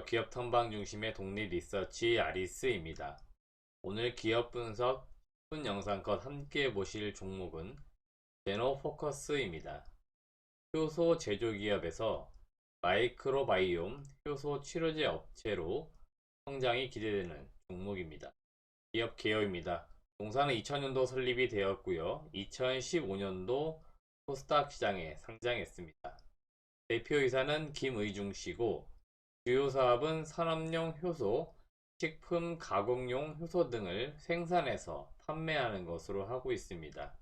안녕하세요. 기업 탐방 중심의 독립 리서치 아리스입니다. 오늘 기업 분석 10분 영상 컷 함께 보실 종목은 제노포커스입니다. 효소 제조 기업에서 마이크로바이옴 효소 치료제 업체로 성장이 기대되는 종목입니다. 기업 개요입니다. 동사는 2000년도 설립이 되었고요. 2015년도 코스닥 시장에 상장했습니다. 대표이사는 김의중 씨고 주요 사업은 산업용 효소, 식품 가공용 효소 등을 생산해서 판매하는 것으로 하고 있습니다.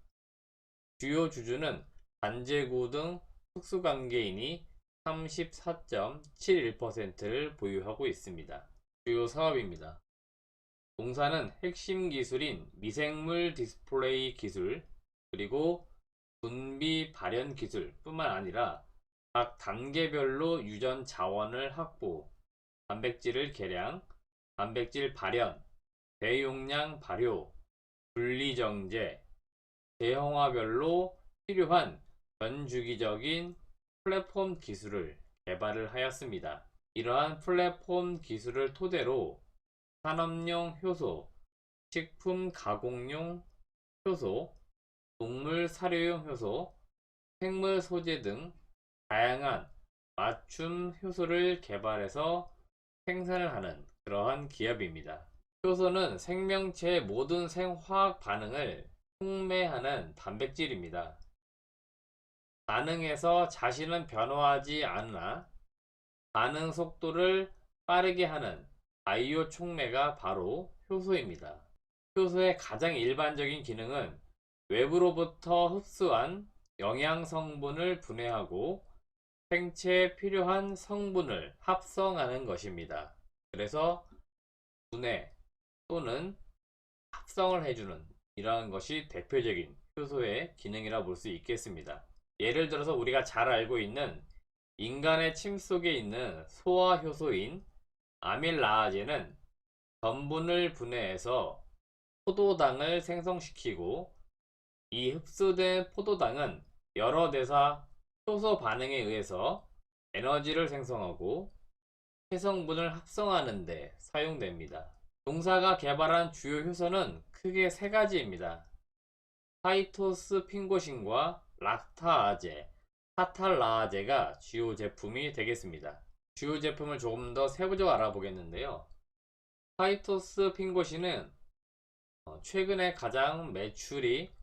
주요 주주는 단제구 등 특수관계인이 34.71%를 보유하고 있습니다. 주요 사업입니다. 동사는 핵심 기술인 미생물 디스플레이 기술, 그리고 분비 발현 기술 뿐만 아니라 각 단계별로 유전 자원을 확보, 단백질을 개량, 단백질 발현, 대용량 발효, 분리정제, 대형화별로 필요한 전주기적인 플랫폼 기술을 개발을 하였습니다. 이러한 플랫폼 기술을 토대로 산업용 효소, 식품 가공용 효소, 동물 사료용 효소, 생물 소재 등 다양한 맞춤 효소를 개발해서 생산을 하는 그러한 기업입니다. 효소는 생명체의 모든 생화학 반응을 촉매하는 단백질입니다. 반응에서 자신은 변화하지 않으나 반응 속도를 빠르게 하는 바이오 촉매가 바로 효소입니다. 효소의 가장 일반적인 기능은 외부로부터 흡수한 영양 성분을 분해하고 생체에 필요한 성분을 합성하는 것입니다. 그래서 분해 또는 합성을 해주는 이러한 것이 대표적인 효소의 기능이라 볼 수 있겠습니다. 예를 들어서 우리가 잘 알고 있는 인간의 침 속에 있는 소화효소인 아밀라아제는 전분을 분해해서 포도당을 생성시키고, 이 흡수된 포도당은 여러 대사 효소 반응에 의해서 에너지를 생성하고 해성분을 합성하는 데 사용됩니다. 동사가 개발한 주요 효소는 크게 세 가지입니다. 파이토스 핑고신과 락타아제, 타탈라아제가 주요 제품이 되겠습니다. 주요 제품을 조금 더 세부적으로 알아보겠는데요. 파이토스 핑고신은 최근에 가장 매출이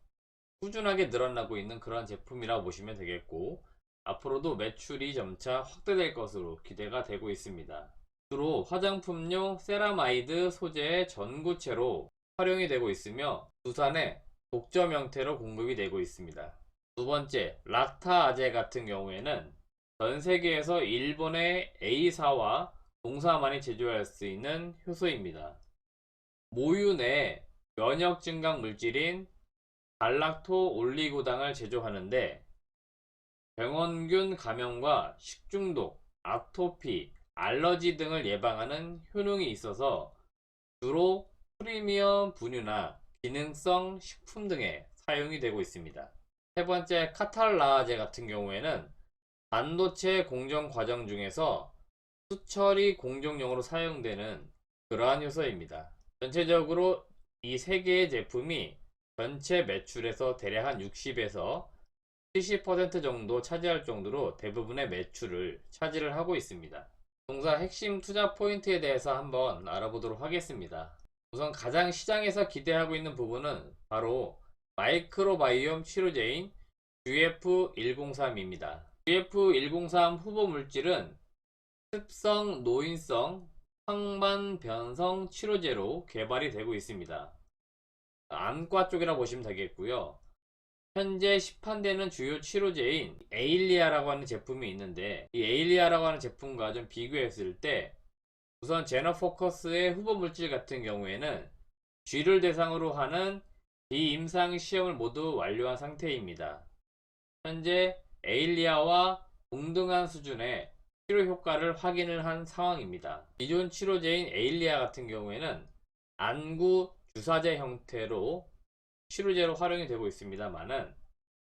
꾸준하게 늘어나고 있는 그런 제품이라고 보시면 되겠고, 앞으로도 매출이 점차 확대될 것으로 기대가 되고 있습니다. 주로 화장품용 세라마이드 소재의 전구체로 활용이 되고 있으며 두산의 독점 형태로 공급이 되고 있습니다. 두 번째, 락타아제 같은 경우에는 전 세계에서 일본의 A사와 동사만이 제조할 수 있는 효소입니다. 모유 내 면역 증강 물질인 갈락토 올리고당을 제조하는데 병원균 감염과 식중독, 아토피, 알러지 등을 예방하는 효능이 있어서 주로 프리미엄 분유나 기능성 식품 등에 사용이 되고 있습니다. 세 번째, 카탈라아제 같은 경우에는 반도체 공정 과정 중에서 수처리 공정용으로 사용되는 그러한 효소입니다. 전체적으로 이 세 개의 제품이 전체 매출에서 대략 한 60에서 70% 정도 차지할 정도로 대부분의 매출을 차지를 하고 있습니다. 동사 핵심 투자 포인트에 대해서 한번 알아보도록 하겠습니다. 우선 가장 시장에서 기대하고 있는 부분은 바로 마이크로바이옴 치료제인 GF103입니다. GF103 후보 물질은 습성 노인성 황반 변성 치료제로 개발이 되고 있습니다. 안과 쪽이라 보시면 되겠고요. 현재 시판되는 주요 치료제인 에일리아라고 하는 제품이 있는데, 이 에일리아라고 하는 제품과 좀 비교했을 때 우선 제너포커스의 후보 물질 같은 경우에는 쥐를 대상으로 하는 비임상 시험을 모두 완료한 상태입니다. 현재 에일리아와 동등한 수준의 치료 효과를 확인을 한 상황입니다. 기존 치료제인 에일리아 같은 경우에는 안구 주사제 형태로 치료제로 활용이 되고 있습니다만은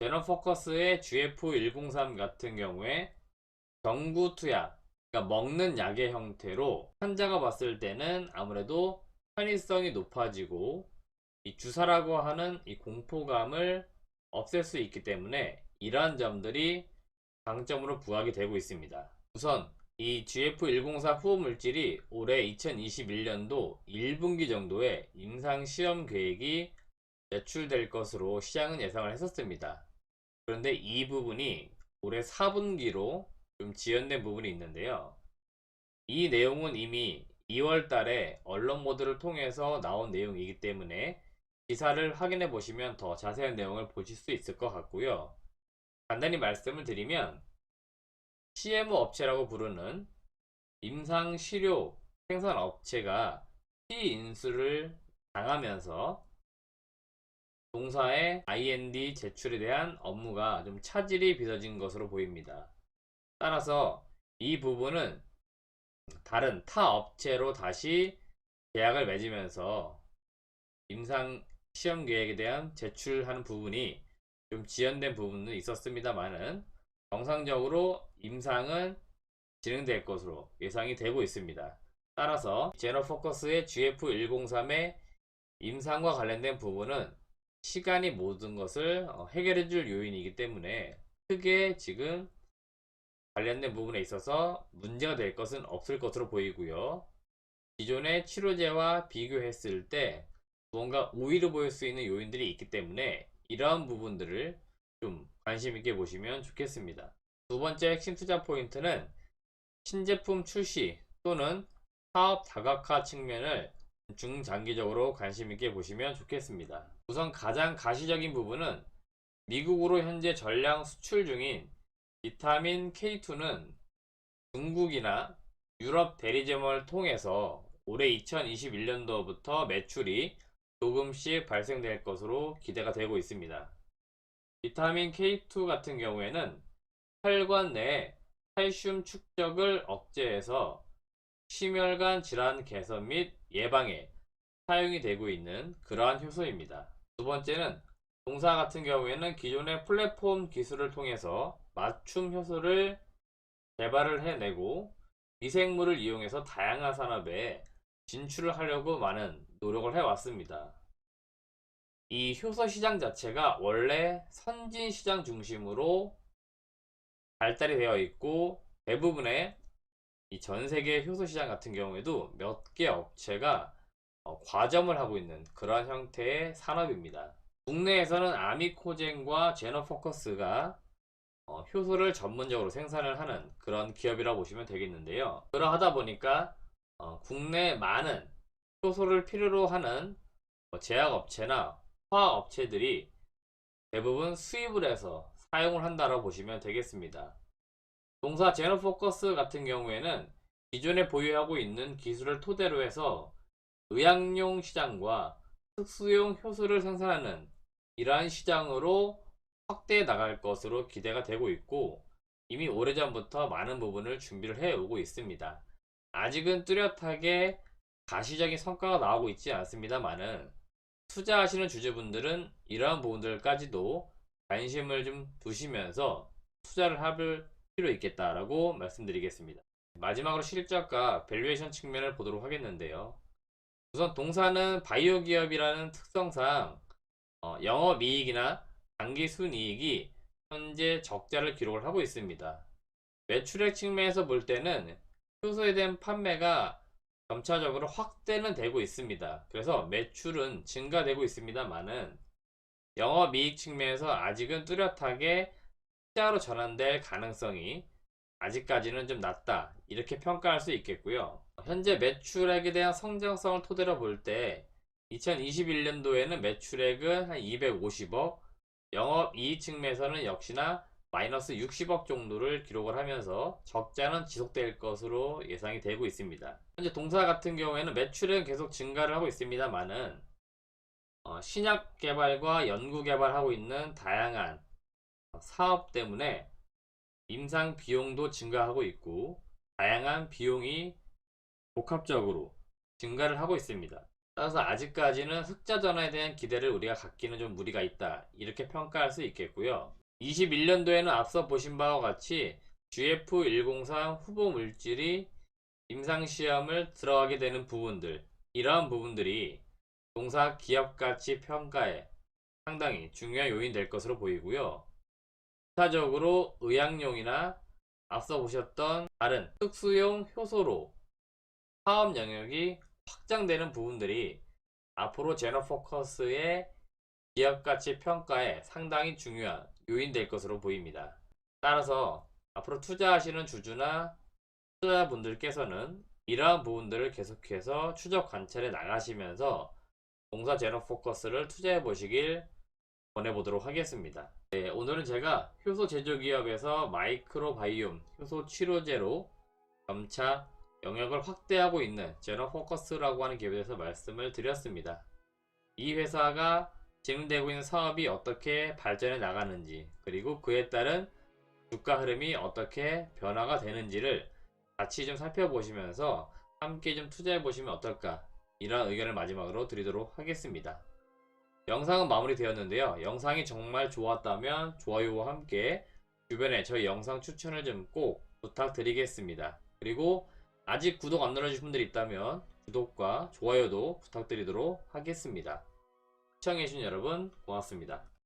제너포커스의 GF103 같은 경우에 경구 투약, 그러니까 먹는 약의 형태로 환자가 봤을 때는 아무래도 편의성이 높아지고 이 주사라고 하는 이 공포감을 없앨 수 있기 때문에 이러한 점들이 강점으로 부각이 되고 있습니다. 우선 이 GF104 후보 물질이 올해 2021년도 1분기 정도에 임상 시험 계획이 제출될 것으로 시장은 예상을 했었습니다. 그런데 이 부분이 올해 4분기로 좀 지연된 부분이 있는데요. 이 내용은 이미 2월 달에 언론 보도를 통해서 나온 내용이기 때문에 기사를 확인해 보시면 더 자세한 내용을 보실 수 있을 것 같고요. 간단히 말씀을 드리면 CMO 업체라고 부르는 임상시료 생산 업체가 피인수를 당하면서 동사의 IND 제출에 대한 업무가 좀 차질이 빚어진 것으로 보입니다. 따라서 이 부분은 다른 타 업체로 다시 계약을 맺으면서 임상 시험 계획에 대한 제출하는 부분이 좀 지연된 부분은 있었습니다만은 정상적으로 임상은 진행될 것으로 예상이 되고 있습니다. 따라서 제너포커스의 GF103의 임상과 관련된 부분은 시간이 모든 것을 해결해 줄 요인이기 때문에 크게 지금 관련된 부분에 있어서 문제가 될 것은 없을 것으로 보이고요. 기존의 치료제와 비교했을 때 뭔가 우위를 보일 수 있는 요인들이 있기 때문에 이러한 부분들을 좀 관심 있게 보시면 좋겠습니다. 두 번째 핵심 투자 포인트는 신제품 출시 또는 사업 다각화 측면을 중장기적으로 관심 있게 보시면 좋겠습니다. 우선 가장 가시적인 부분은 미국으로 현재 전량 수출 중인 비타민 K2는 중국이나 유럽 대리점을 통해서 올해 2021년도부터 매출이 조금씩 발생될 것으로 기대가 되고 있습니다. 비타민 K2 같은 경우에는 혈관 내에 칼슘 축적을 억제해서 심혈관 질환 개선 및 예방에 사용이 되고 있는 그러한 효소입니다. 두 번째는 동사 같은 경우에는 기존의 플랫폼 기술을 통해서 맞춤 효소를 개발을 해내고 미생물을 이용해서 다양한 산업에 진출을 하려고 많은 노력을 해왔습니다. 이 효소 시장 자체가 원래 선진 시장 중심으로 발달이 되어 있고 대부분의 이 전 세계 효소 시장 같은 경우에도 몇 개 업체가 과점을 하고 있는 그런 형태의 산업입니다. 국내에서는 아미코젠과 제너포커스가 효소를 전문적으로 생산을 하는 그런 기업이라고 보시면 되겠는데요. 그러하다 보니까 국내 많은 효소를 필요로 하는 제약업체나 화학업체들이 대부분 수입을 해서 사용을 한다고 보시면 되겠습니다. 동사 제너포커스 같은 경우에는 기존에 보유하고 있는 기술을 토대로 해서 의약용 시장과 특수용 효소를 생산하는 이러한 시장으로 확대해 나갈 것으로 기대가 되고 있고 이미 오래전부터 많은 부분을 준비를 해오고 있습니다. 아직은 뚜렷하게 가시적인 성과가 나오고 있지 않습니다만은 투자하시는 주주분들은 이러한 부분들까지도 관심을 좀 두시면서 투자를 할 필요 있겠다라고 말씀드리겠습니다. 마지막으로 실적과 밸류에이션 측면을 보도록 하겠는데요. 우선 동사는 바이오 기업이라는 특성상 영업이익이나 당기순이익이 현재 적자를 기록을 하고 있습니다. 매출액 측면에서 볼 때는 효소에 대한 판매가 점차적으로 확대는 되고 있습니다. 그래서 매출은 증가되고 있습니다만은 영업이익 측면에서 아직은 뚜렷하게 흑자로 전환될 가능성이 아직까지는 좀 낮다 이렇게 평가할 수 있겠고요. 현재 매출액에 대한 성장성을 토대로 볼 때 2021년도에는 매출액은 한 250억, 영업이익 측면에서는 역시나 마이너스 60억 정도를 기록을 하면서 적자는 지속될 것으로 예상이 되고 있습니다. 현재 동사 같은 경우에는 매출액은 계속 증가를 하고 있습니다만은 신약 개발과 연구 개발하고 있는 다양한 사업 때문에 임상 비용도 증가하고 있고 다양한 비용이 복합적으로 증가를 하고 있습니다. 따라서 아직까지는 흑자 전환에 대한 기대를 우리가 갖기는 좀 무리가 있다 이렇게 평가할 수 있겠고요. 21년도에는 앞서 보신 바와 같이 GF103 후보 물질이 임상시험을 들어가게 되는 부분들, 이러한 부분들이 동사 기업가치 평가에 상당히 중요한 요인 될 것으로 보이고요. 부차적으로 의학용이나 앞서 보셨던 다른 특수용 효소로 사업 영역이 확장되는 부분들이 앞으로 제너포커스의 기업가치 평가에 상당히 중요한 요인 될 것으로 보입니다. 따라서 앞으로 투자하시는 주주나 투자자분들께서는 이러한 부분들을 계속해서 추적 관찰해 나가시면서 동사 제너포커스를 투자해 보시길 권해보도록 하겠습니다. 네, 오늘은 제가 효소 제조기업에서 마이크로바이옴 효소 치료제로 점차 영역을 확대하고 있는 제너포커스라고 하는 기업에 대해서 말씀을 드렸습니다. 이 회사가 진행되고 있는 사업이 어떻게 발전해 나가는지, 그리고 그에 따른 주가 흐름이 어떻게 변화가 되는지를 같이 좀 살펴보시면서 함께 좀 투자해 보시면 어떨까, 이런 의견을 마지막으로 드리도록 하겠습니다. 영상은 마무리되었는데요. 영상이 정말 좋았다면 좋아요와 함께 주변에 저희 영상 추천을 좀 꼭 부탁드리겠습니다. 그리고 아직 구독 안 눌러주신 분들이 있다면 구독과 좋아요도 부탁드리도록 하겠습니다. 시청해주신 여러분 고맙습니다.